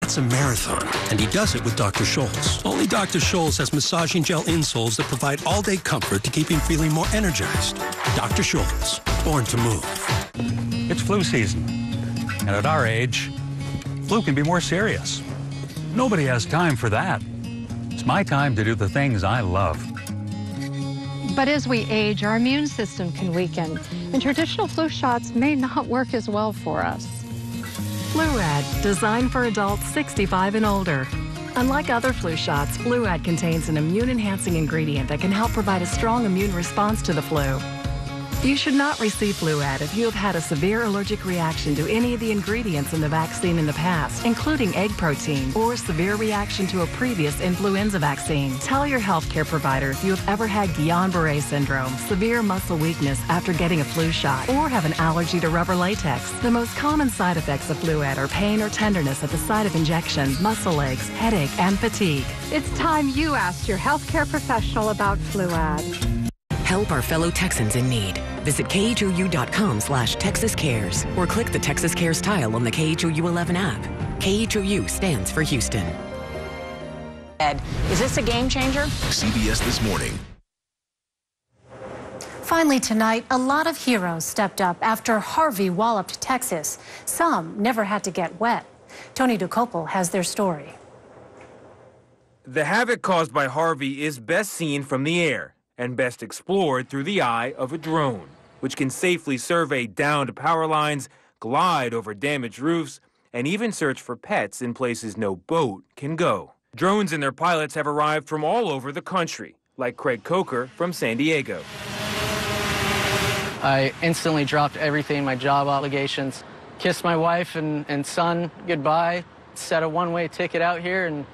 That's a marathon, and he does it with Dr. Scholl's. Only Dr. Scholl's has massaging gel insoles that provide all-day comfort to keep him feeling more energized. Dr. Scholl's, born to move. It's flu season, and at our age, flu can be more serious. Nobody has time for that. It's my time to do the things I love. But as we age, our immune system can weaken, and traditional flu shots may not work as well for us. Fluad, designed for adults 65 and older. Unlike other flu shots, Fluad contains an immune-enhancing ingredient that can help provide a strong immune response to the flu. You should not receive Fluad if you have had a severe allergic reaction to any of the ingredients in the vaccine in the past, including egg protein, or severe reaction to a previous influenza vaccine. Tell your healthcare provider if you have ever had Guillain-Barré syndrome, severe muscle weakness after getting a flu shot, or have an allergy to rubber latex. The most common side effects of Fluad are pain or tenderness at the site of injection, muscle aches, headache, and fatigue. It's time you asked your healthcare professional about Fluad. Help our fellow Texans in need. Visit KHOU.com/Texas Cares or click the Texas Cares tile on the KHOU 11 app. KHOU stands for Houston. Is this a game changer? CBS This Morning. Finally tonight, a lot of heroes stepped up after Harvey walloped Texas. Some never had to get wet. Tony DeCopel has their story. The havoc caused by Harvey is best seen from the air and best explored through the eye of a drone, which can safely survey downed power lines, glide over damaged roofs, and even search for pets in places no boat can go. Drones and their pilots have arrived from all over the country, like Craig Coker from San Diego. I instantly dropped everything, my job obligations, kissed my wife and son goodbye, set a one-way ticket out here and,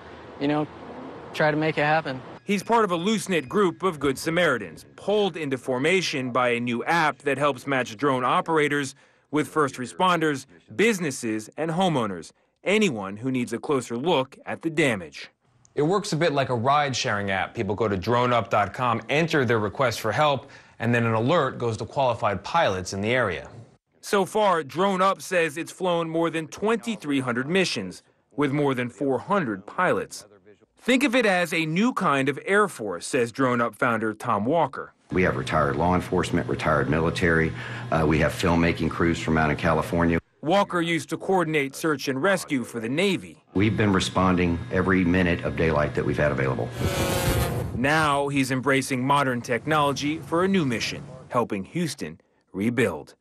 try to make it happen. He's part of a loose-knit group of Good Samaritans, pulled into formation by a new app that helps match drone operators with first responders, businesses, and homeowners, anyone who needs a closer look at the damage. It works a bit like a ride-sharing app. People go to droneup.com, enter their request for help, and then an alert goes to qualified pilots in the area. So far, Drone Up says it's flown more than 2,300 missions with more than 400 pilots. Think of it as a new kind of Air Force, says Drone Up founder Tom Walker. We have retired law enforcement, retired military. We have filmmaking crews from out in California. Walker used to coordinate search and rescue for the Navy. We've been responding every minute of daylight that we've had available. Now he's embracing modern technology for a new mission, helping Houston rebuild.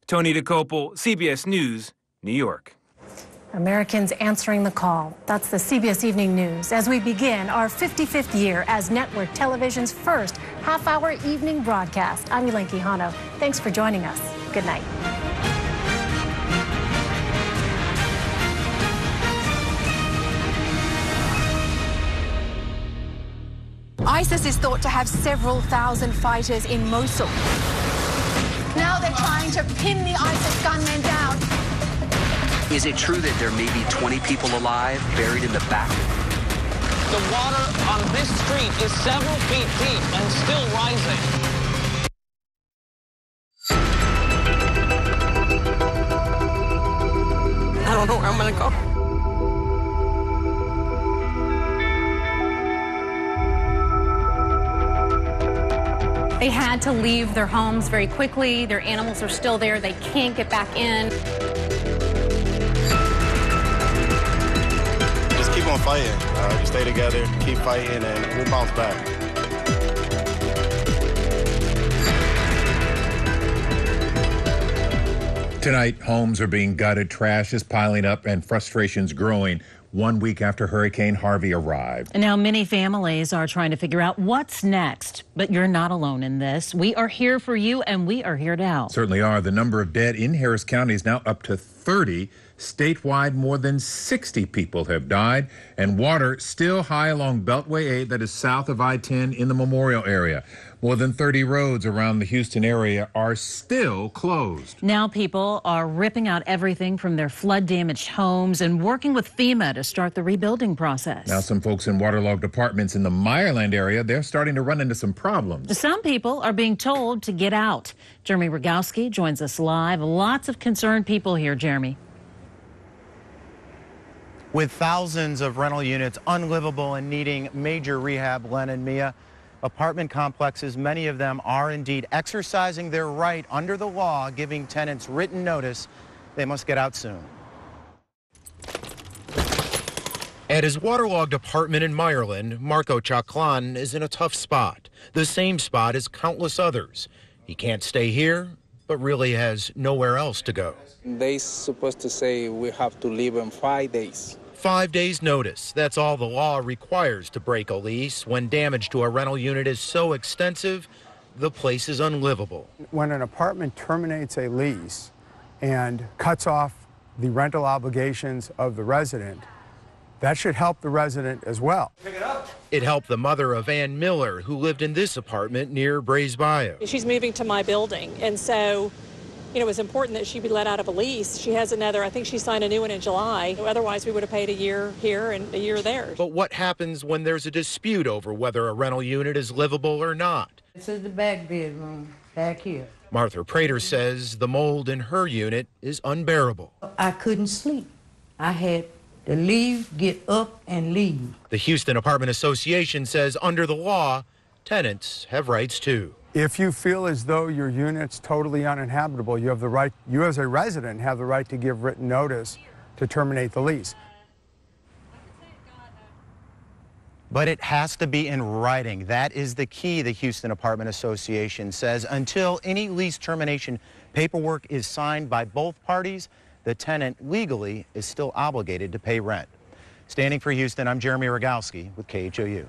Tony DeCopel, CBS News, New York. Americans answering the call. That's the CBS Evening News as we begin our 55th year as network television's first half-hour evening broadcast. I'm Elaine Quijano. Thanks for joining us. Good night. ISIS is thought to have several thousand fighters in Mosul. Now they're trying to pin the ISIS gunmen down. Is it true that there may be 20 people alive buried in the back? The water on this street is several feet deep and still rising. I don't know where I'm gonna go. They had to leave their homes very quickly. Their animals are still there. They can't get back in. Just keep on fighting. Just stay together, keep fighting, and we'll bounce back. Tonight, homes are being gutted, trash is piling up, and frustration's growing 1 week after Hurricane Harvey arrived. And now many families are trying to figure out what's next. But you're not alone in this. We are here for you, and we are here to help. Certainly are. The number of dead in Harris County is now up to 30. Statewide, more than 60 people have died, and water still high along Beltway 8, that is south of I-10 in the Memorial area. More than 30 roads around the Houston area are still closed. Now people are ripping out everything from their flood-damaged homes and working with FEMA to start the rebuilding process. Now some folks in waterlogged apartments in the Meyerland area, they're starting to run into some problems. Some people are being told to get out. Jeremy Rogowski joins us live. Lots of concerned people here, Jeremy. With thousands of rental units unlivable and needing major rehab, Len and Mia, apartment complexes, many of them are indeed exercising their right under the law, giving tenants written notice they must get out soon. At his waterlogged apartment in Meyerland, Marco Chaclan is in a tough spot, the same spot as countless others. He can't stay here, but really has nowhere else to go. They supposed to say we have to leave in 5 days. 5 days notice. That's all the law requires to break a lease when damage to a rental unit is so extensive, the place is unlivable. When an apartment terminates a lease and cuts off the rental obligations of the resident, that should help the resident as well. It helped the mother of Ann Miller, who lived in this apartment near Brays Bayou. She's moving to my building, and so it was important that she be let out of a lease. She has another, I think she signed a new one in July. Otherwise, we would have paid a year here and a year there. But what happens when there's a dispute over whether a rental unit is livable or not? This is the back bedroom, back here. Martha Prater says the mold in her unit is unbearable. I couldn't sleep. I had to leave, get up, and leave. The Houston Apartment Association says under the law, tenants have rights too. If you feel as though your unit's totally uninhabitable, you have the right, you as a resident have the right to give written notice to terminate the lease. But it has to be in writing. That is the key, the Houston Apartment Association says. Until any lease termination paperwork is signed by both parties, the tenant legally is still obligated to pay rent. Standing for Houston, I'm Jeremy Rogowski with KHOU.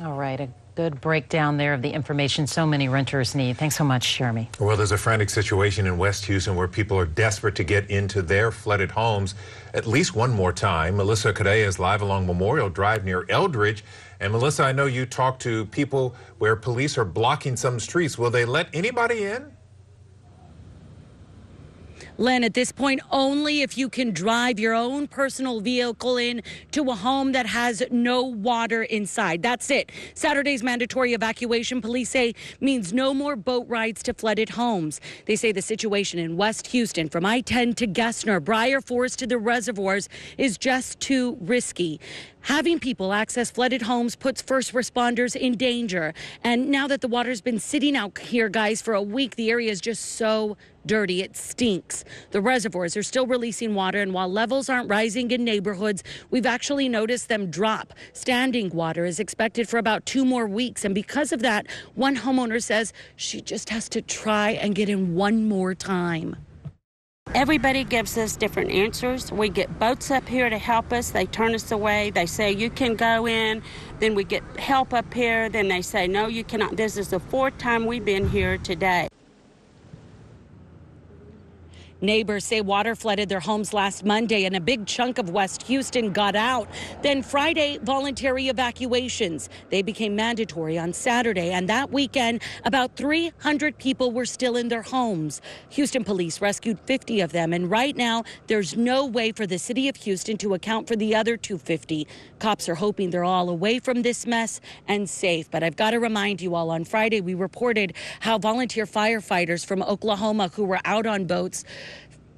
All right, a good breakdown there of the information so many renters need. Thanks so much, Jeremy. Well, there's a frantic situation in West Houston where people are desperate to get into their flooded homes at least one more time. Melissa Cadea is live along Memorial Drive near Eldridge. And Melissa, I know you talked to people where police are blocking some streets. Will they let anybody in? Len, at this point, only if you can drive your own personal vehicle in to a home that has no water inside. That's it. Saturday's mandatory evacuation, police say, means no more boat rides to flooded homes. They say the situation in West Houston from I-10 to Gessner, Briar Forest to the reservoirs is just too risky. Having people access flooded homes puts first responders in danger. And now that the water's been sitting out here, guys, for a week, the area is just so dirty. It stinks. The reservoirs are still releasing water, and while levels aren't rising in neighborhoods, we've actually noticed them drop. Standing water is expected for about 2 more weeks, and because of that, one homeowner says she just has to try and get in one more time. Everybody gives us different answers. We get boats up here to help us. They turn us away. They say, you can go in. Then we get help up here. Then they say, no, you cannot. This is the 4th time we've been here today. Neighbors say water flooded their homes last Monday and a big chunk of West Houston got out. Then Friday, voluntary evacuations. They became mandatory on Saturday, and that weekend, about 300 people were still in their homes. Houston police rescued 50 of them, and right now, there's no way for the city of Houston to account for the other 250. Cops are hoping they're all away from this mess and safe. But I've got to remind you all, on Friday, we reported how volunteer firefighters from Oklahoma who were out on boats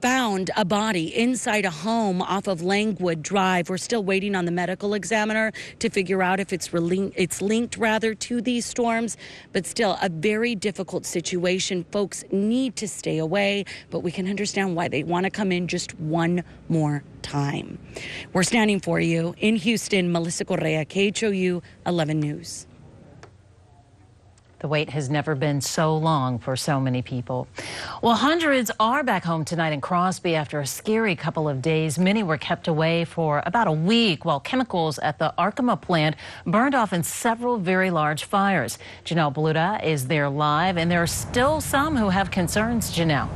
found a body inside a home off of Langwood Drive. We're still waiting on the medical examiner to figure out if it's linked to these storms, but still a very difficult situation. Folks need to stay away, but we can understand why they want to come in just one more time. We're standing for you in Houston. Melissa Correa, KHOU 11 News. The wait has never been so long for so many people. Well, hundreds are back home tonight in Crosby after a scary couple of days. Many were kept away for about a week while chemicals at the Arkema plant burned off in several very large fires. Janelle Bluda is there live, and there are still some who have concerns. Janelle.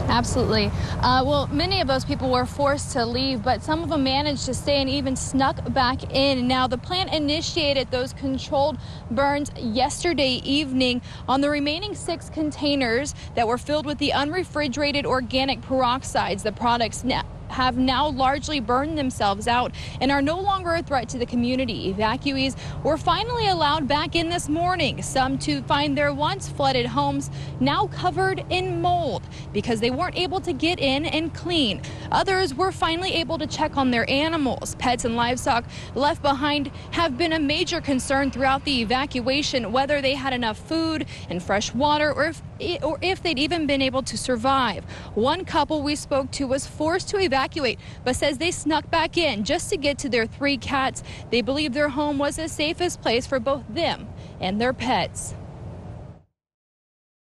Absolutely. Well, many of those people were forced to leave, but some of them managed to stay and even snuck back in. Now, the plant initiated those controlled burns yesterday evening on the remaining 6 containers that were filled with the unrefrigerated organic peroxides. The products now have now largely burned themselves out and are no longer a threat to the community. Evacuees were finally allowed back in this morning, some to find their once flooded homes now covered in mold because they weren't able to get in and clean. Others were finally able to check on their animals. Pets and livestock left behind have been a major concern throughout the evacuation, whether they had enough food and fresh water or if they'd even been able to survive. One couple we spoke to was forced to evacuate, but says they snuck back in just to get to their 3 cats. They believe their home was the safest place for both them and their pets.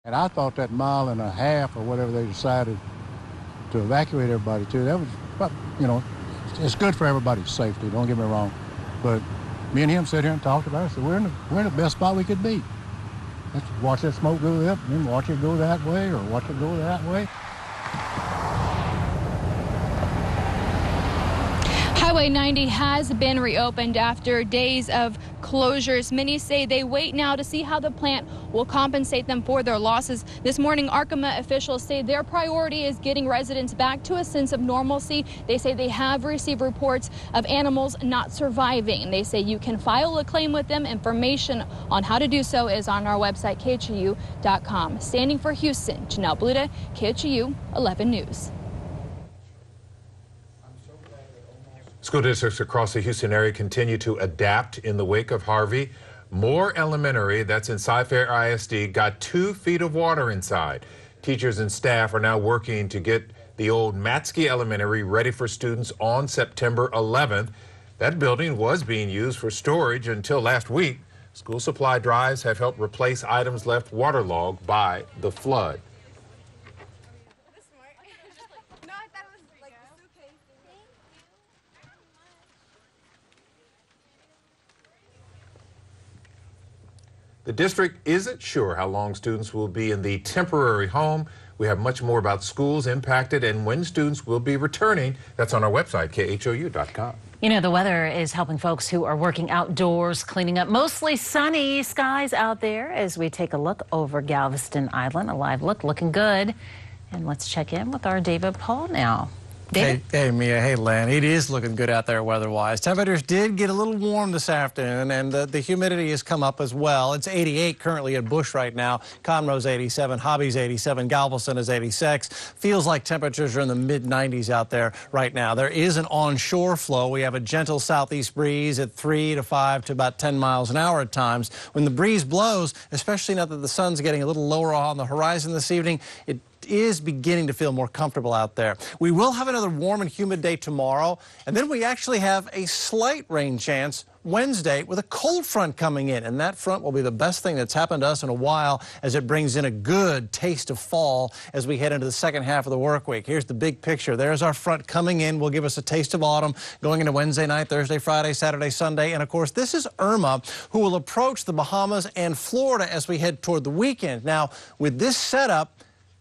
And I thought that 1.5 miles or whatever they decided to evacuate everybody to, that was, you know, it's good for everybody's safety, don't get me wrong. But me and him sat here and talked about it. So we're in the best spot we could be. Let's watch that smoke go up and then watch it go that way or watch it go that way. Highway 90 has been reopened after days of closures. Many say they wait now to see how the plant will compensate them for their losses. This morning, Irma officials say their priority is getting residents back to a sense of normalcy. They say they have received reports of animals not surviving. They say you can file a claim with them. Information on how to do so is on our website, KHOU.com. Standing for Houston, Janelle Bluta, KHOU 11 News. School districts across the Houston area continue to adapt in the wake of Harvey. Moore Elementary, that's in Cy-Fair ISD, got 2 feet of water inside. Teachers and staff are now working to get the old Matsky Elementary ready for students on September 11th. That building was being used for storage until last week. School supply drives have helped replace items left waterlogged by the flood. The district isn't sure how long students will be in the temporary home. We have much more about schools impacted and when students will be returning. That's on our website, KHOU.com. You know, the weather is helping folks who are working outdoors, cleaning up. Mostly sunny skies out there as we take a look over Galveston Island. A live look, looking good. And let's check in with our David Paul now. Hey, Mia. Hey, Len. It is looking good out there weather-wise. Temperatures did get a little warm this afternoon, and the humidity has come up as well. It's 88 currently at Bush right now. Conroe's 87, Hobby's 87, Galveston is 86. Feels like temperatures are in the mid-90s out there right now. There is an onshore flow. We have a gentle southeast breeze at 3 to 5 to about 10 miles an hour at times. When the breeze blows, especially now that the sun's getting a little lower on the horizon this evening, it is beginning to feel more comfortable out there. We will have another warm and humid day tomorrow, and then we actually have a slight rain chance Wednesday with a cold front coming in, and that front will be the best thing that's happened to us in a while as it brings in a good taste of fall as we head into the second half of the work week. Here's the big picture. There's our front coming in. Will give us a taste of autumn going into Wednesday night, Thursday, Friday, Saturday, Sunday. And of course, this is Irma, who will approach the Bahamas and Florida as we head toward the weekend. Now, with this setup,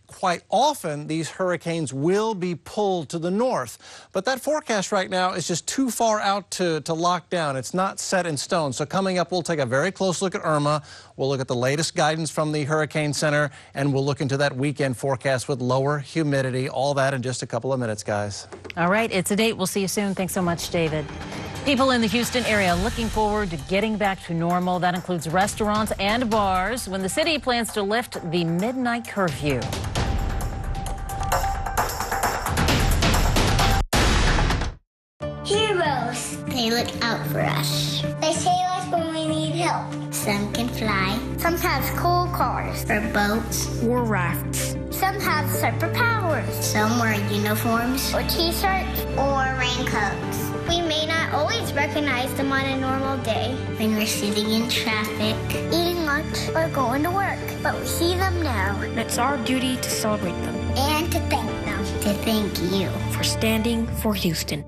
quite often these hurricanes will be pulled to the north. But that forecast right now is just too far out to lock down. It's not set in stone. So coming up, we'll take a very close look at Irma. We'll look at the latest guidance from the Hurricane Center, and we'll look into that weekend forecast with lower humidity. All that in just a couple of minutes, guys. All right, it's a date. We'll see you soon. Thanks so much, David. People in the Houston area looking forward to getting back to normal. That includes restaurants and bars when the city plans to lift the midnight curfew. Heroes. They look out for us. They save us when we need help. Some can fly. Some have cool cars or boats or rafts. Some have superpowers. Some wear uniforms or t-shirts or raincoats. We may not always recognize them on a normal day when we're sitting in traffic, eating lunch, or going to work. But we see them now. It's our duty to celebrate them. And to thank them. To thank you. For standing for Houston.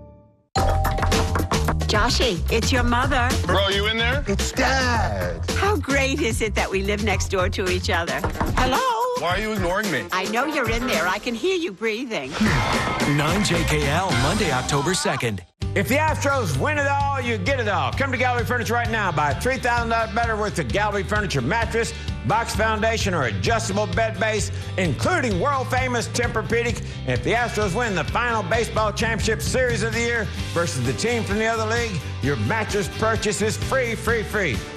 Joshy, it's your mother. Bro, you in there? It's Dad. How great is it that we live next door to each other? Hello? Why are you ignoring me? I know you're in there. I can hear you breathing. 9JKL, Monday, October 2nd. If the Astros win it all, you get it all. Come to Gallery Furniture right now. Buy $3,000 better worth of Gallery Furniture mattress, box foundation, or adjustable bed base, including world-famous Tempur-Pedic. And if the Astros win the final baseball championship series of the year versus the team from the other league, your mattress purchase is free.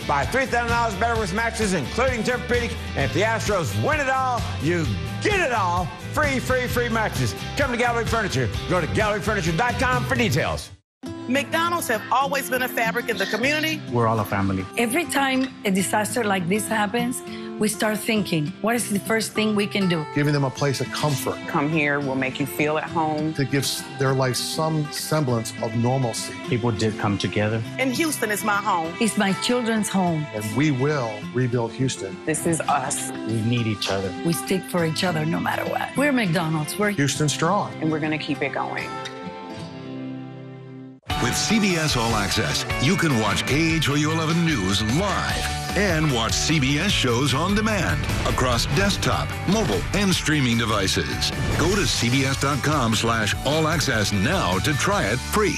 Buy $3,000 better with mattresses, including Tempur-Pedic. And if the Astros win it all, you get it all. Free mattresses. Come to Gallery Furniture. Go to galleryfurniture.com for details. McDonald's have always been a fabric in the community. We're all a family. Every time a disaster like this happens, we start thinking, what is the first thing we can do? Giving them a place of comfort. Come here, we'll make you feel at home. To give their life some semblance of normalcy. People did come together. And Houston is my home. It's my children's home. And we will rebuild Houston. This is us. We need each other. We stick for each other no matter what. We're McDonald's. We're Houston strong. And we're going to keep it going. With CBS All Access, you can watch KHOU 11 News live and watch CBS shows on demand across desktop, mobile, and streaming devices. Go to cbs.com/allaccess now to try it free.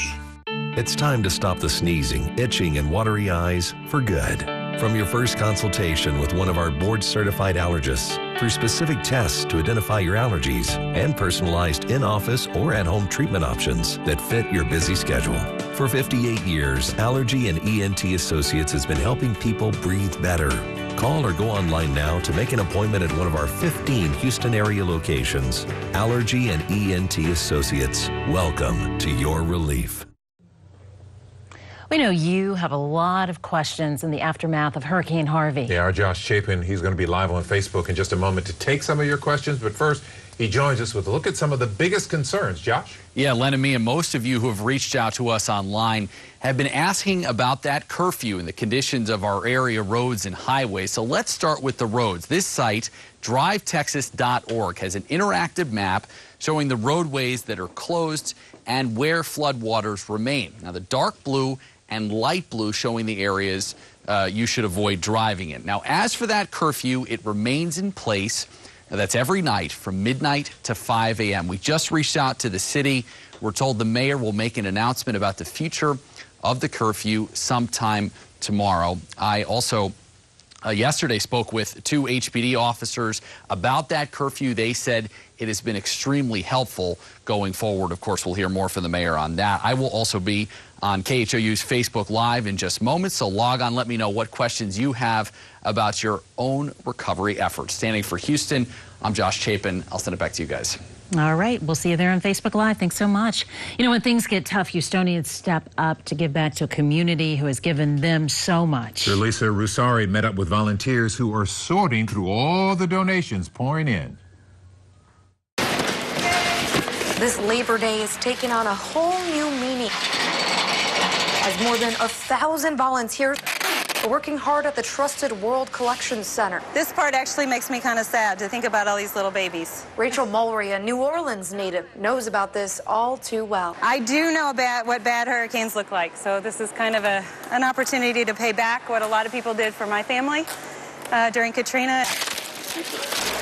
It's time to stop the sneezing, itching, and watery eyes for good. From your first consultation with one of our board-certified allergists, through specific tests to identify your allergies, and personalized in-office or at-home treatment options that fit your busy schedule. For 58 years, Allergy and ENT Associates has been helping people breathe better. Call or go online now to make an appointment at one of our 15 Houston area locations. Allergy and ENT Associates, welcome to your relief. We know you have a lot of questions in the aftermath of Hurricane Harvey. Yeah, our Josh Chapin, he's going to be live on Facebook in just a moment to take some of your questions. But first, he joins us with a look at some of the biggest concerns. Josh? Yeah, Len and me and most of you who have reached out to us online have been asking about that curfew and the conditions of our area roads and highways. So let's start with the roads. This site, drivetexas.org, has an interactive map showing the roadways that are closed and where floodwaters remain. Now, the dark blue and light blue showing the areas you should avoid driving in. Now, as for that curfew, it remains in place. Now, that's every night from midnight to 5 a.m. We just reached out to the city. We're told the mayor will make an announcement about the future of the curfew sometime tomorrow. I also yesterday spoke with 2 HPD officers about that curfew. They said it has been extremely helpful going forward. Of course, we'll hear more from the mayor on that. I will also be on KHOU's Facebook Live in just moments, so log on, let me know what questions you have about your own recovery efforts. Standing for Houston, I'm Josh Chapin. I'll send it back to you guys. All right, we'll see you there on Facebook Live. Thanks so much. You know, when things get tough, Houstonians step up to give back to a community who has given them so much. Lisa Rusari met up with volunteers who are sorting through all the donations pouring in. This Labor Day is taking on a whole new meaning as more than 1,000 volunteers are working hard at the Trusted World Collection Center. This part actually makes me kind of sad to think about all these little babies. Rachel Mulry, a New Orleans native, knows about this all too well. I do know about what bad hurricanes look like, so this is kind of an opportunity to pay back what a lot of people did for my family during Katrina.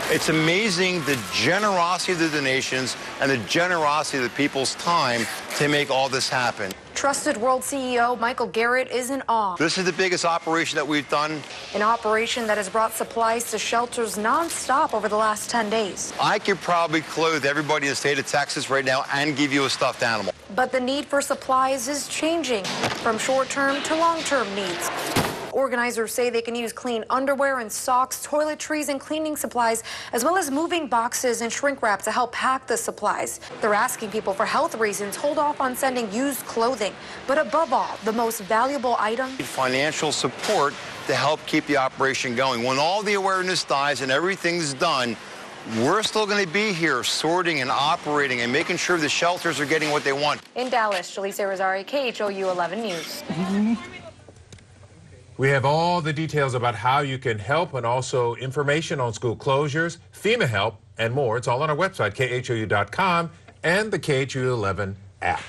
It's amazing the generosity of the donations and the generosity of the people's time to make all this happen. Trusted World CEO Michael Garrett is in awe. This is the biggest operation that we've done. An operation that has brought supplies to shelters nonstop over the last 10 days. I could probably clothe everybody in the state of Texas right now and give you a stuffed animal. But the need for supplies is changing from short-term to long-term needs. Organizers say they can use clean underwear and socks, toiletries and cleaning supplies, as well as moving boxes and shrink wrap to help pack the supplies. They're asking people for health reasons hold off on sending used clothing. But above all, the most valuable item? Financial support to help keep the operation going. When all the awareness dies and everything's done, we're still going to be here sorting and operating and making sure the shelters are getting what they want. In Dallas, Jaleesa Rosari, KHOU 11 News. We have all the details about how you can help and also information on school closures, FEMA help, and more. It's all on our website, KHOU.com, and the KHOU 11 app.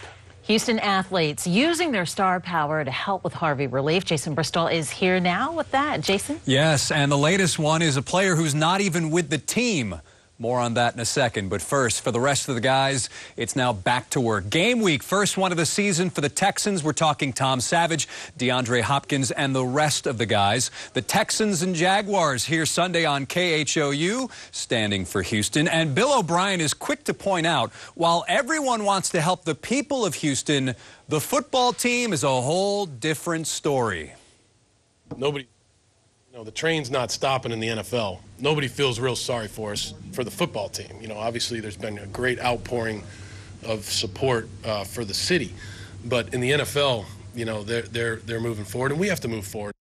Houston athletes using their star power to help with Harvey relief. Jason Bristol is here now with that. Jason? Yes, and the latest one is a player who's not even with the team. More on that in a second. But first, for the rest of the guys, it's now back to work. Game week, first one of the season for the Texans. We're talking Tom Savage, DeAndre Hopkins, and the rest of the guys. The Texans and Jaguars here Sunday on KHOU, standing for Houston. And Bill O'Brien is quick to point out, while everyone wants to help the people of Houston, the football team is a whole different story. Nobody, the train's not stopping in the NFL. Nobody feels real sorry for us, for the football team. Obviously there's been a great outpouring of support for the city, but in the NFL, they're moving forward, and we have to move forward.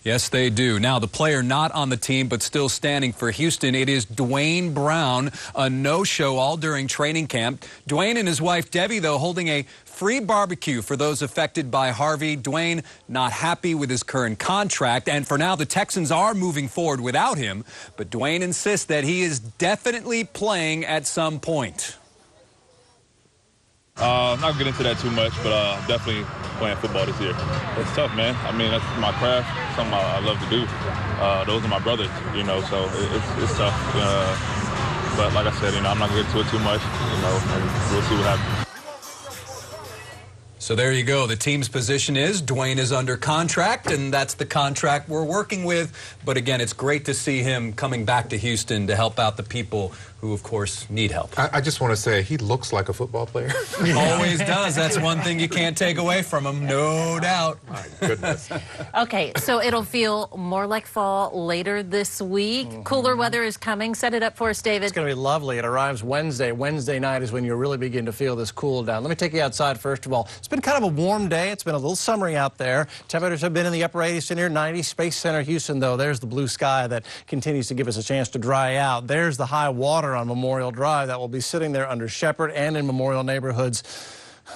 Yes, they do. Now, the player not on the team but still standing for Houston, it is Dwayne Brown, a no-show all during training camp. Dwayne and his wife, Debbie, though, holding a free barbecue for those affected by Harvey. Dwayne not happy with his current contract, and for now, the Texans are moving forward without him, but Dwayne insists that he is definitely playing at some point. I'm not going to get into that too much, but definitely playing football this year. It's tough, man. I mean, that's my craft, something I love to do. Those are my brothers, so it's tough. But like I said, I'm not going to get into it too much, and we'll see what happens. So there you go. The team's position is Dwayne is under contract, and that's the contract we're working with. But again, it's great to see him coming back to Houston to help out the people who, of course, need help. I just want to say he looks like a football player. He always does. That's one thing you can't take away from him, no doubt. My goodness. Okay, so it'll feel more like fall later this week. Cooler weather is coming. Set it up for us, David. It's going to be lovely. It arrives Wednesday. Wednesday night is when you'll really begin to feel this cool down. Let me take you outside first of all. It's been kind of a warm day. It's been a little summery out there. Temperatures have been in the upper 80s to near 90. Space Center Houston, though, there's the blue sky that continues to give us a chance to dry out. There's the high water on Memorial Drive that will be sitting there under Shepherd and in Memorial neighborhoods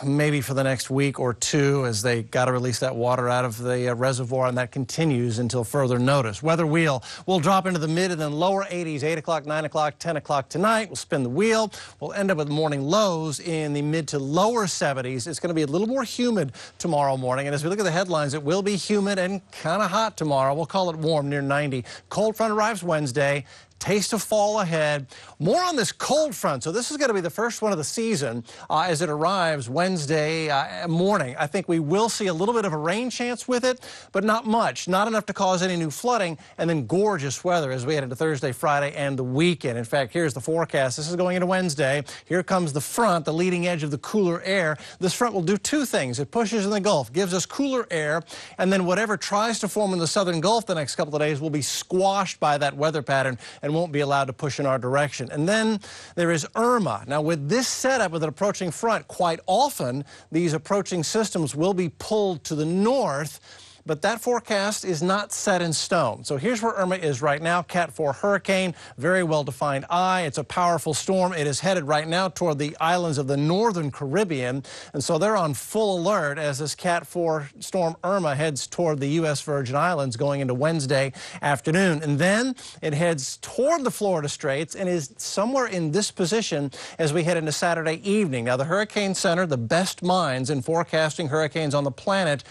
maybe for the next week or two as they got to release that water out of the reservoir, and that continues until further notice. Weather wheel will drop into the mid and then lower 80s, 8 o'clock, 9 o'clock, 10 o'clock tonight. We'll spin the wheel. We'll end up with morning lows in the mid to lower 70s. It's going to be a little more humid tomorrow morning, and as we look at the headlines, it will be humid and kind of hot tomorrow. We'll call it warm, near 90. Cold front arrives Wednesday. Taste of fall ahead. More on this cold front. So this is going to be the first one of the season as it arrives Wednesday morning. I think we will see a little bit of a rain chance with it, but not much. Not enough to cause any new flooding, and then gorgeous weather as we head into Thursday, Friday, and the weekend. In fact, here's the forecast. This is going into Wednesday. Here comes the front, the leading edge of the cooler air. This front will do two things. It pushes in the Gulf, gives us cooler air, and then whatever tries to form in the southern Gulf the next couple of days will be squashed by that weather pattern and won't be allowed to push in our direction. And then there is Irma. Now, with this setup with an approaching front, quite often these approaching systems will be pulled to the north, but that forecast is not set in stone. So here's where Irma is right now. Cat 4 hurricane, very well-defined eye. It's a powerful storm. It is headed right now toward the islands of the northern Caribbean, and so they're on full alert as this Cat 4 storm Irma heads toward the U.S. Virgin Islands going into Wednesday afternoon. And then it heads toward the Florida Straits and is somewhere in this position as we head into Saturday evening. Now, the Hurricane Center, the best minds in forecasting hurricanes on the planet,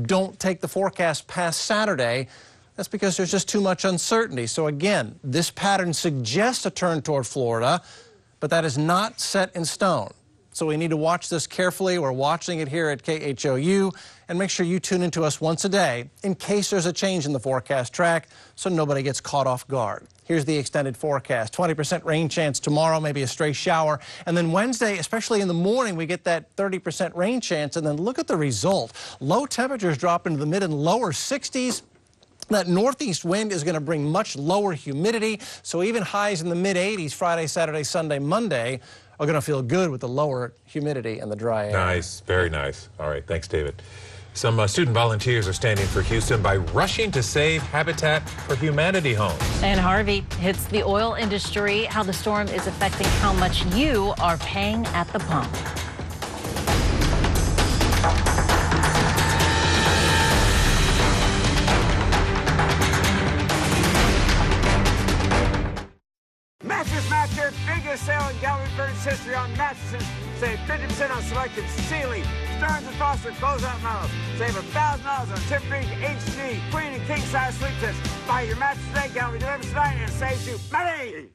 don't take the forecast past Saturday. That's because there's just too much uncertainty. So again, this pattern suggests a turn toward Florida, but that is not set in stone. So we need to watch this carefully. We're watching it here at KHOU, and make sure you tune into us once a day in case there's a change in the forecast track so nobody gets caught off guard. Here's the extended forecast. 20% rain chance tomorrow, maybe a stray shower. And then Wednesday, especially in the morning, we get that 30% rain chance. And then look at the result. Low temperatures drop into the mid and lower 60s. That northeast wind is going to bring much lower humidity. So even highs in the mid 80s Friday, Saturday, Sunday, Monday are going to feel good with the lower humidity and the dry air. Nice. Very nice. All right. Thanks, David. Some student volunteers are standing for Houston by rushing to save Habitat for Humanity homes. And Harvey hits the oil industry, how the storm is affecting how much you are paying at the pump. Mattress Master year's biggest sale in gallery furniture history on mattresses. Save 50% on selected Sealy, Stearns & Foster closeout models. Save $1,000 on Tempur-Pedic HD, queen and king size sleep sets. Buy your mattress today, gallery delivers tonight, and saves you money.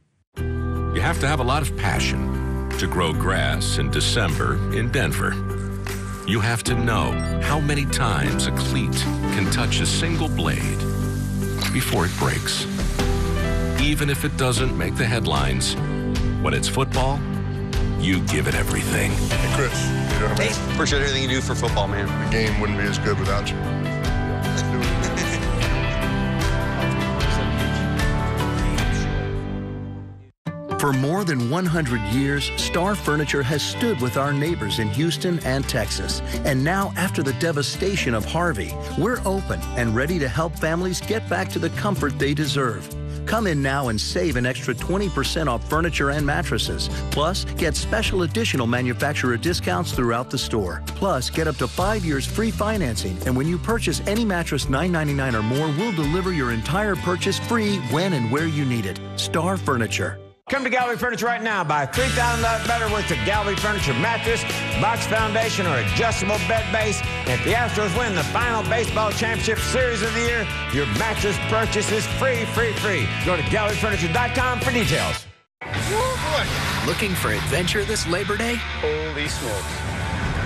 You have to have a lot of passion to grow grass in December in Denver. You have to know how many times a cleat can touch a single blade before it breaks. Even if it doesn't make the headlines, when it's football, you give it everything. Hey, Chris. You know, hey, appreciate everything you do for football, man. The game wouldn't be as good without you. For more than 100 years, Star Furniture has stood with our neighbors in Houston and Texas. And now, after the devastation of Harvey, we're open and ready to help families get back to the comfort they deserve. Come in now and save an extra 20% off furniture and mattresses. Plus, get special additional manufacturer discounts throughout the store. Plus, get up to 5 years free financing. And when you purchase any mattress $9.99 or more, we'll deliver your entire purchase free when and where you need it. Star Furniture. Come to Gallery Furniture right now. Buy $3,000 better worth of Gallery Furniture mattress, box foundation, or adjustable bed base. And if the Astros win the final baseball championship series of the year, your mattress purchase is free, free, free. Go to galleryfurniture.com for details. Looking for adventure this Labor Day? Holy smokes.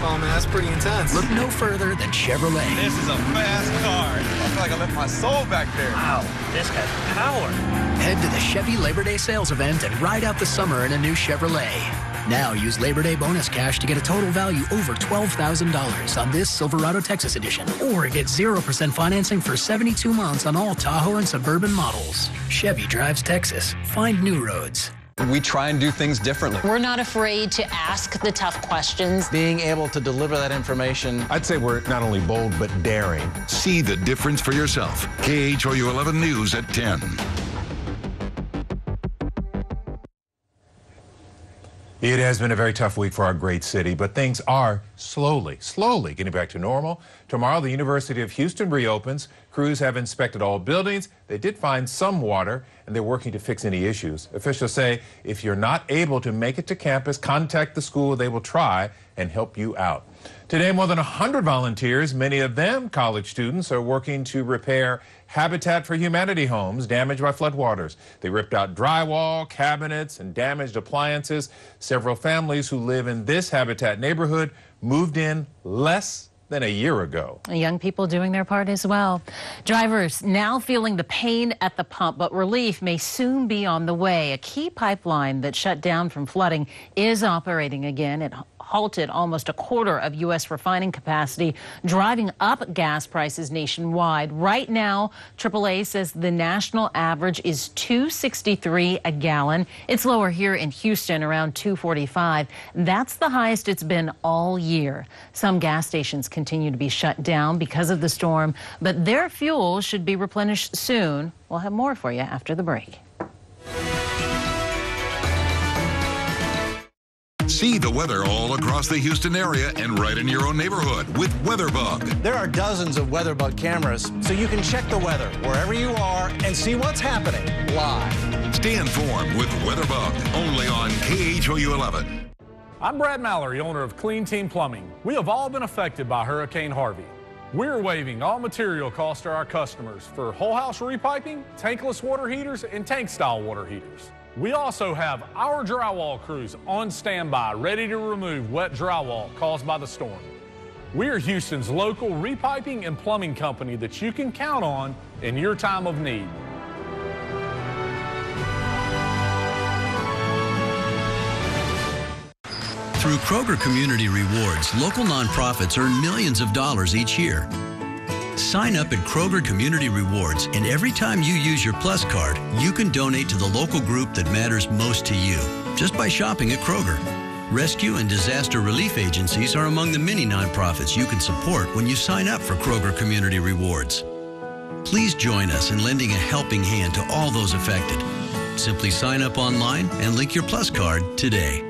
Oh, man, that's pretty intense. Look no further than Chevrolet. This is a fast car. I feel like I left my soul back there. Wow, this has power. Head to the Chevy Labor Day sales event and ride out the summer in a new Chevrolet. Now use Labor Day bonus cash to get a total value over $12,000 on this Silverado Texas edition. Or get 0% financing for 72 months on all Tahoe and Suburban models. Chevy drives Texas. Find new roads. We try and do things differently. We're not afraid to ask the tough questions. Being able to deliver that information. I'd say we're not only bold, but daring. See the difference for yourself. KHOU 11 News at 10. It has been a very tough week for our great city, but things are slowly getting back to normal. Tomorrow, the University of Houston reopens. Crews have inspected all buildings. They did find some water, and they're working to fix any issues. Officials say if you're not able to make it to campus, contact the school. They will try and help you out. Today, more than 100 volunteers, many of them college students, are working to repair Habitat for Humanity homes damaged by floodwaters. They ripped out drywall, cabinets, and damaged appliances. Several families who live in this Habitat neighborhood moved in less than a year ago. Young people doing their part as well. Drivers now feeling the pain at the pump, but relief may soon be on the way. A key pipeline that shut down from flooding is operating again. It halted almost a quarter of U.S. refining capacity, driving up gas prices nationwide. Right now, AAA says the national average is $2.63 a gallon. It's lower here in Houston, around $2.45. That's the highest it's been all year. Some gas stations continue to be shut down because of the storm, but their fuel should be replenished soon. We'll have more for you after the break. See the weather all across the Houston area and right in your own neighborhood with WeatherBug. There are dozens of WeatherBug cameras, so you can check the weather wherever you are and see what's happening live. Stay informed with WeatherBug, only on KHOU 11. I'm Brad Mallory, owner of Clean Team Plumbing. We have all been affected by Hurricane Harvey. We're waiving all material costs to our customers for whole house repiping, tankless water heaters, and tank-style water heaters. We also have our drywall crews on standby, ready to remove wet drywall caused by the storm. We are Houston's local repiping and plumbing company that you can count on in your time of need. Through Kroger Community Rewards, local nonprofits earn millions of dollars each year. Sign up at Kroger Community Rewards, and every time you use your Plus card, you can donate to the local group that matters most to you, just by shopping at Kroger. Rescue and disaster relief agencies are among the many nonprofits you can support when you sign up for Kroger Community Rewards. Please join us in lending a helping hand to all those affected. Simply sign up online and link your Plus card today.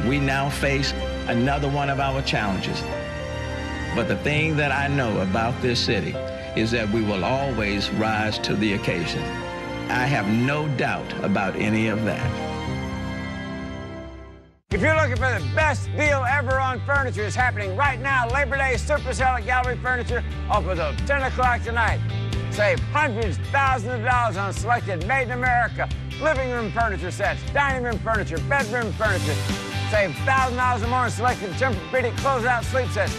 We now face another one of our challenges. But the thing that I know about this city is that we will always rise to the occasion. I have no doubt about any of that. If you're looking for the best deal ever on furniture, it's happening right now. Labor Day Super Sale at Gallery Furniture open until 10 o'clock tonight. Save hundreds, thousands of dollars on selected made-in-America living room furniture sets, dining room furniture, bedroom furniture. Save $1,000 or more on selected Tempur-Pedic closeout sleep sets.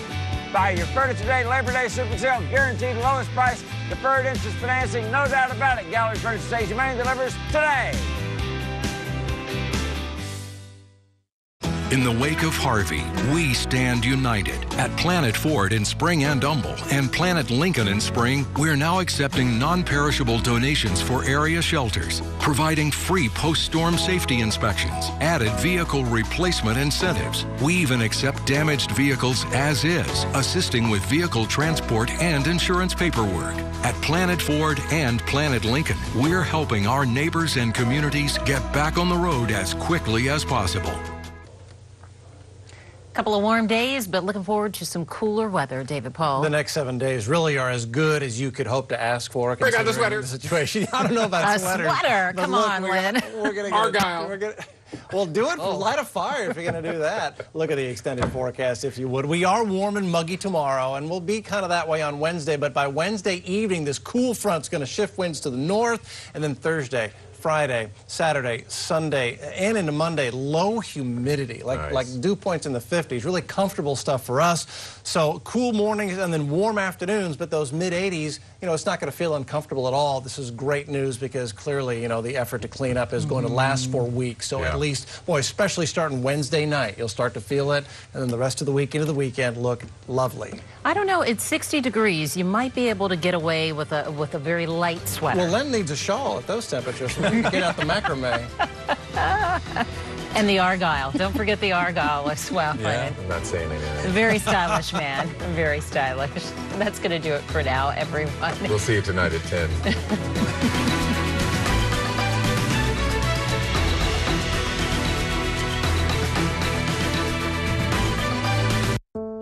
Buy your furniture today, Labor Day Super Sale, guaranteed lowest price, deferred interest financing, no doubt about it. Gallery Furniture saves your money, delivers today. In the wake of Harvey, we stand united. At Planet Ford in Spring and Humble and Planet Lincoln in Spring, we're now accepting non-perishable donations for area shelters, providing free post-storm safety inspections, added vehicle replacement incentives. We even accept damaged vehicles as is, assisting with vehicle transport and insurance paperwork. At Planet Ford and Planet Lincoln, we're helping our neighbors and communities get back on the road as quickly as possible. Couple of warm days, but looking forward to some cooler weather, David Paul. The next 7 days really are as good as you could hope to ask for. Break out the sweater. The situation. I don't know about sweaters. A sweater. Come on, Lynn. Argyle. Well, do it. Light a fire if you're going to do that. Look at the extended forecast, if you would. We are warm and muggy tomorrow, and we'll be kind of that way on Wednesday. But by Wednesday evening, this cool front's going to shift winds to the north, and then Thursday, Friday, Saturday, Sunday, and into Monday, low humidity, like dew points in the 50s. Really comfortable stuff for us. So cool mornings and then warm afternoons, but those mid-80s, you know, it's not going to feel uncomfortable at all. This is great news because clearly, you know, the effort to clean up is going to last for weeks. So at least, boy, especially starting Wednesday night, you'll start to feel it, and then the rest of the week into the weekend look lovely. I don't know. It's 60 degrees. You might be able to get away with a very light sweater. Well, Len needs a shawl at those temperatures. Get out the macrame. And the Argyle. Don't forget the Argyle as well. Yeah, I'm not saying anything. Very stylish, man. Very stylish. That's going to do it for now, everyone. We'll see you tonight at 10.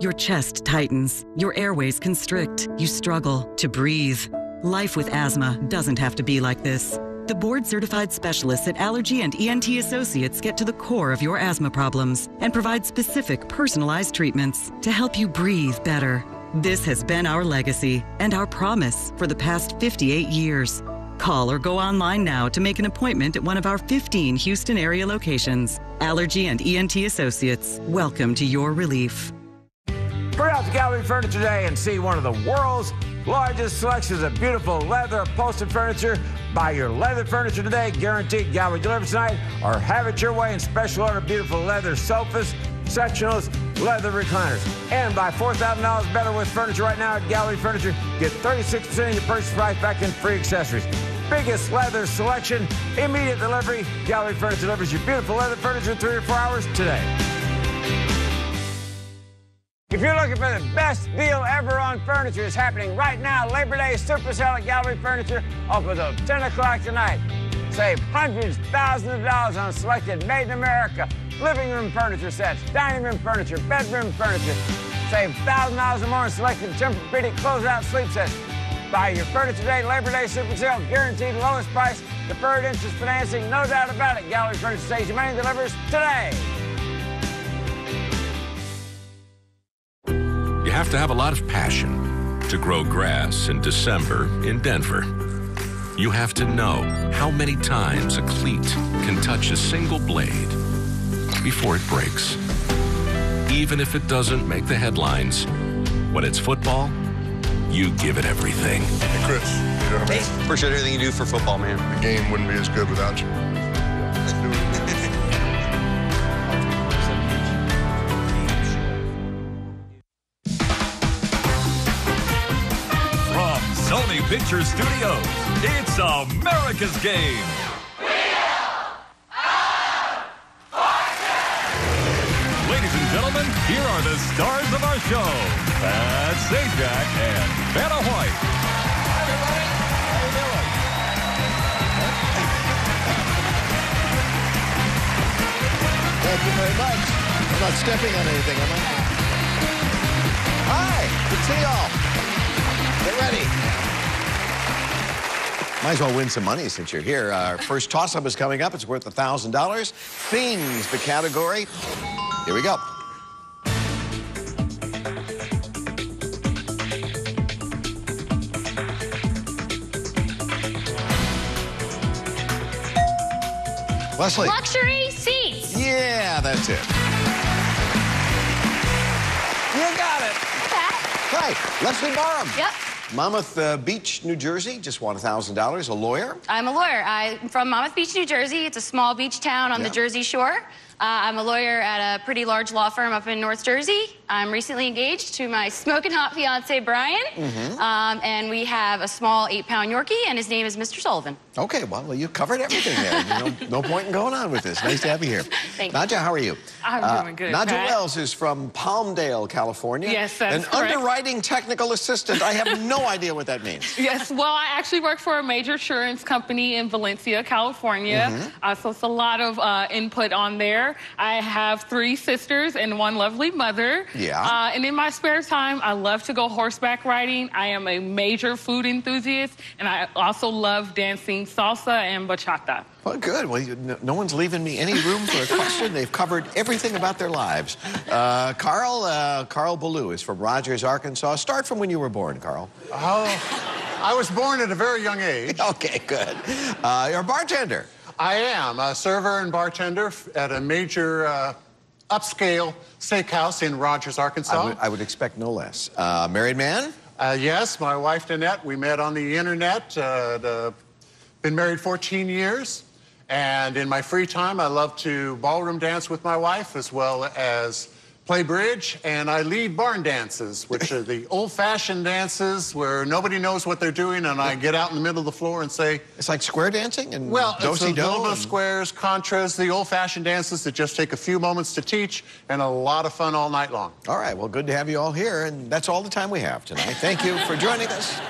Your chest tightens, your airways constrict, you struggle to breathe. Life with asthma doesn't have to be like this. The board-certified specialists at Allergy and ENT Associates get to the core of your asthma problems and provide specific, personalized treatments to help you breathe better. This has been our legacy and our promise for the past 58 years. Call or go online now to make an appointment at one of our 15 Houston area locations. Allergy and ENT Associates, welcome to your relief. Hurry out to Gallery Furniture today and see one of the world's largest selections of beautiful leather upholstered furniture. Buy your leather furniture today, guaranteed Gallery delivers tonight, or have it your way in special order beautiful leather sofas, sectionals, leather recliners. And buy $4,000 better with furniture right now at Gallery Furniture. Get 36% of your purchase price back in free accessories. Biggest leather selection, immediate delivery. Gallery Furniture delivers your beautiful leather furniture in 3 or 4 hours today. If you're looking for the best deal ever on furniture, it's happening right now. Labor Day Super Sale at Gallery Furniture open until 10 o'clock tonight. Save hundreds, thousands of dollars on selected made-in-America living room furniture sets, dining room furniture, bedroom furniture. Save $1,000 or more on selected Tempur-Pedic closeout sleep sets. Buy your furniture today, Labor Day Super Sale, guaranteed lowest price, deferred interest financing, no doubt about it. Gallery Furniture saves your money, delivers today. You have to have a lot of passion to grow grass in December in Denver. You have to know how many times a cleat can touch a single blade before it breaks. Even if it doesn't make the headlines, when it's football, you give it everything. Hey, Chris, you know what I mean? Appreciate everything you do for football, man. The game wouldn't be as good without you. Sony Picture Studios, it's America's Game. Ladies and gentlemen, here are the stars of our show, Pat Sajak and Vanna White. Hi, everybody. How you doing? Thank you very much. I'm not stepping on anything, am I? Hi, good to see y'all. Get ready. Might as well win some money since you're here. Our first toss-up is coming up. It's worth $1,000. Themes, the category. Here we go. Leslie. Luxury seats. Yeah, that's it. You got it. Hi, Leslie Barham. Yep. Monmouth Beach, New Jersey, just won $1,000. A lawyer? I'm a lawyer. I'm from Monmouth Beach, New Jersey. It's a small beach town on the Jersey Shore. I'm a lawyer at a pretty large law firm up in North Jersey. I'm recently engaged to my smoking hot fiance, Brian. And we have a small 8-pound Yorkie, and his name is Mr. Sullivan. Okay, well, you covered everything there. No point in going on with this. Nice to have you here. Thank you. Nadja, how are you? I'm doing good, Nadja Pat. Wells is from Palmdale, California. Yes, that's An correct. underwriting technical assistant. I have no idea what that means. Yes, well, I actually work for a major insurance company in Valencia, California. So it's a lot of input on there. I have 3 sisters and 1 lovely mother. Yeah. And in my spare time, I love to go horseback riding. I am a major food enthusiast, and I also love dancing salsa and bachata. Well, good. Well, no one's leaving me any room for a question. They've covered everything about their lives. Carl Ballou is from Rogers, Arkansas. Start from when you were born, Carl. I was born at a very young age. Okay, good. You're a bartender. I am a server and bartender at a major upscale steakhouse in Rogers, Arkansas. I would expect no less. Married man? Yes, my wife, Danette. We met on the internet. Been married 14 years. And in my free time, I love to ballroom dance with my wife as well as play bridge. And I lead barn dances, which are the old-fashioned dances where nobody knows what they're doing. And I get out in the middle of the floor and say... It's like square dancing and well, it's a do-si-do little bit of and- squares, contras, the old-fashioned dances that just take a few moments to teach and a lot of fun all night long. All right, well, good to have you all here. And that's all the time we have tonight. Thank you for joining us.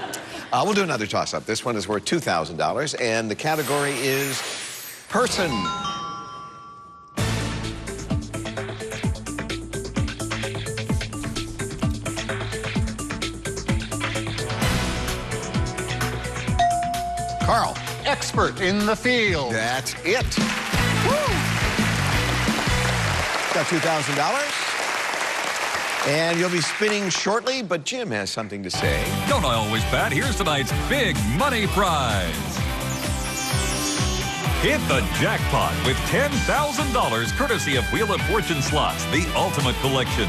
We'll do another toss-up. This one is worth $2,000. And the category is person. Carl. Expert in the field. That's it. Woo! Got $2,000. And you'll be spinning shortly, but Jim has something to say. Don't I always, Pat? Here's tonight's big money prize. Hit the jackpot with $10,000 courtesy of Wheel of Fortune slots, the ultimate collection.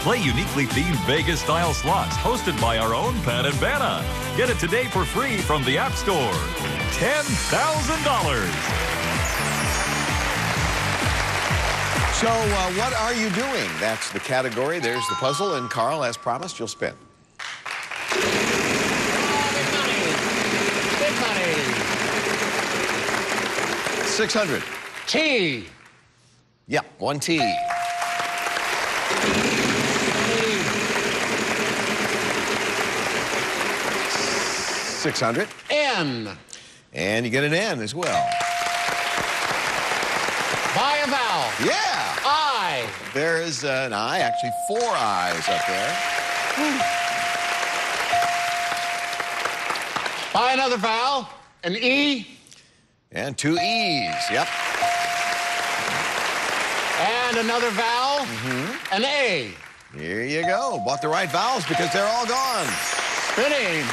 Play uniquely themed Vegas-style slots hosted by our own Pat and Vanna. Get it today for free from the App Store. $10,000. So, what are you doing? That's the category. There's the puzzle. And Carl, as promised, you'll spin. Big money. 600. T. Yep, 1 T. 600. N. And you get an N as well. Buy a vowel. Yeah. I. There is an I, actually 4 I's up there. Buy another vowel. An E. And 2 E's, yep. And another vowel. An A. Here you go. Bought the right vowels because they're all gone. Spinning.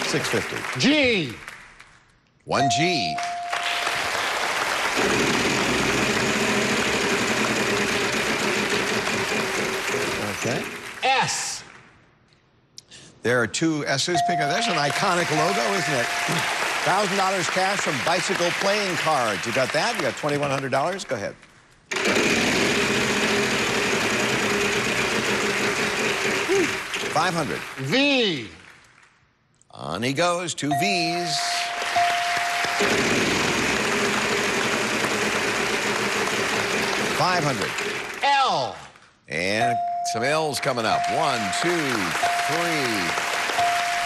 $650. G. 1 G. Okay. S. There are 2 S's. Pick up. That's an iconic logo, isn't it? $1,000 cash from Bicycle Playing Cards. You got that? You got $2,100. Go ahead. $500. V. On he goes. 2 V's. $500. L. And some L's coming up. 1, 2, 3,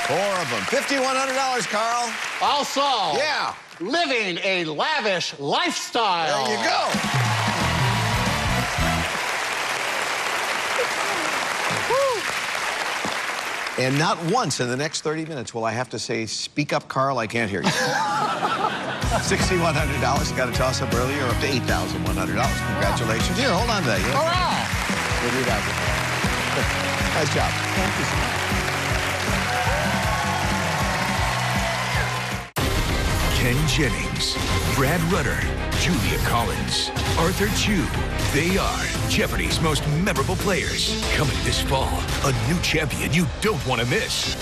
4 of them. $5,100, Carl. I'll solve. Yeah. Living a lavish lifestyle. There you go. And not once in the next 30 minutes will I have to say, speak up, Carl, I can't hear you. $6,100. Got a toss-up earlier, up to $8,100. Congratulations. Here, hold on to that. All right. We'll do that. Nice job. Thank you so much. Ken Jennings, Brad Rutter, Julia Collins, Arthur Chu. They are Jeopardy's most memorable players. Coming this fall, a new champion you don't want to miss.